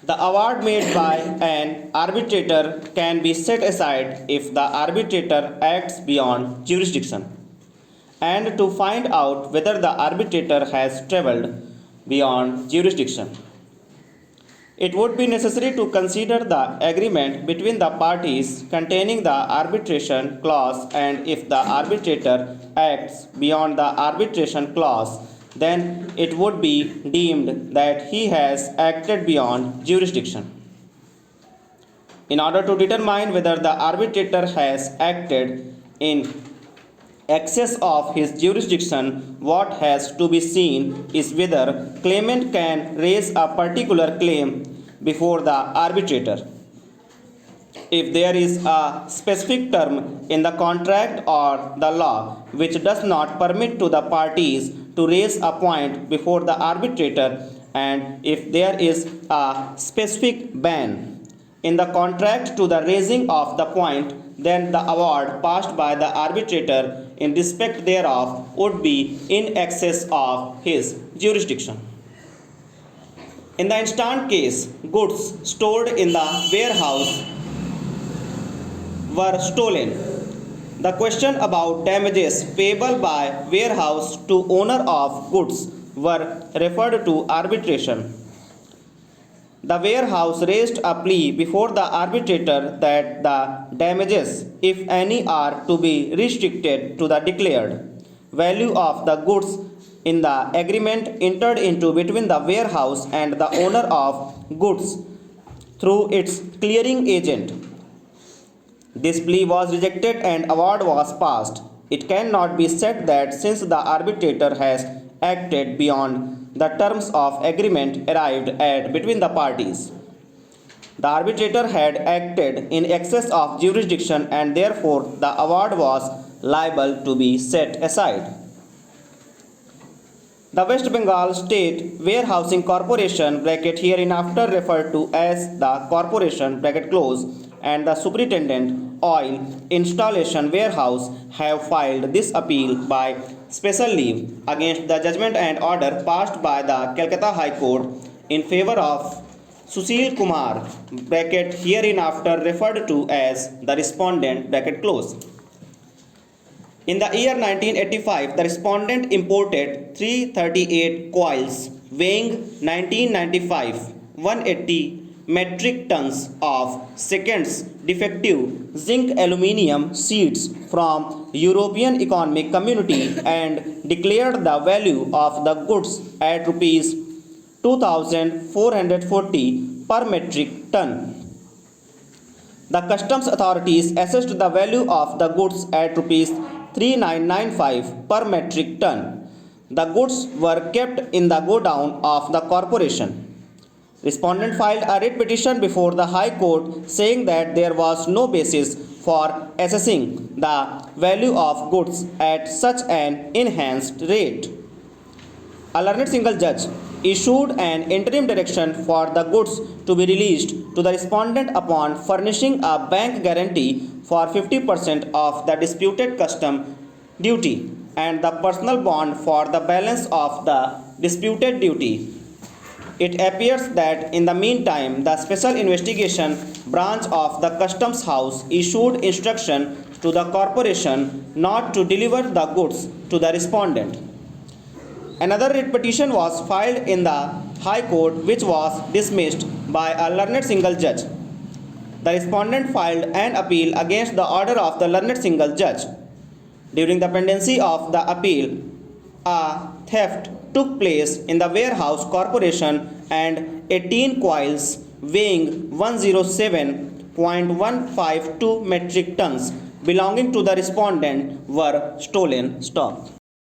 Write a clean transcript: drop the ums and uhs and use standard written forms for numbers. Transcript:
The award made by an arbitrator can be set aside if the arbitrator acts beyond jurisdiction. And to find out whether the arbitrator has travelled beyond jurisdiction, it would be necessary to consider the agreement between the parties containing the arbitration clause, and if the arbitrator acts beyond the arbitration clause, then it would be deemed that he has acted beyond jurisdiction. In order to determine whether the arbitrator has acted in excess of his jurisdiction, what has to be seen is whether claimant can raise a particular claim before the arbitrator. If there is a specific term in the contract or the law which does not permit to the parties to raise a point before the arbitrator, and if there is a specific ban in the contract to the raising of the point, then the award passed by the arbitrator in respect thereof would be in excess of his jurisdiction. In the instant case, goods stored in the warehouse were stolen. The question about damages payable by warehouse to owner of goods were referred to arbitration. The warehouse raised a plea before the arbitrator that the damages, if any, are to be restricted to the declared value of the goods in the agreement entered into between the warehouse and the owner of goods through its clearing agent. This plea was rejected and award was passed. It cannot be said that since the arbitrator has acted beyond the terms of agreement arrived at between the parties, the arbitrator had acted in excess of jurisdiction, and therefore the award was liable to be set aside. The West Bengal State Warehousing Corporation hereinafter referred to as the Corporation and the Superintendent Oil Installation Warehouse have filed this appeal by special leave against the judgment and order passed by the Calcutta High Court in favor of Sushil Kumar hereinafter referred to as the respondent . In the year 1985, the respondent imported 338 coils weighing 1995 180 metric tons of seconds defective zinc aluminium sheets from European Economic Community and declared the value of the goods at rupees 2,440 per metric ton. The customs authorities assessed the value of the goods at rupees 3995 per metric ton. The goods were kept in the godown of the corporation. Respondent filed a writ petition before the High Court saying that there was no basis for assessing the value of goods at such an enhanced rate. A learned single judge issued an interim direction for the goods to be released to the respondent upon furnishing a bank guarantee for 50% of the disputed custom duty and the personal bond for the balance of the disputed duty. It appears that in the meantime, the Special Investigation Branch of the Customs House issued instruction to the corporation not to deliver the goods to the respondent. Another writ petition was filed in the High Court, which was dismissed by a learned single judge. The respondent filed an appeal against the order of the learned single judge. During the pendency of the appeal, a theft took place in the warehouse corporation and 18 coils weighing 107.152 metric tons belonging to the respondent were stolen. Stop.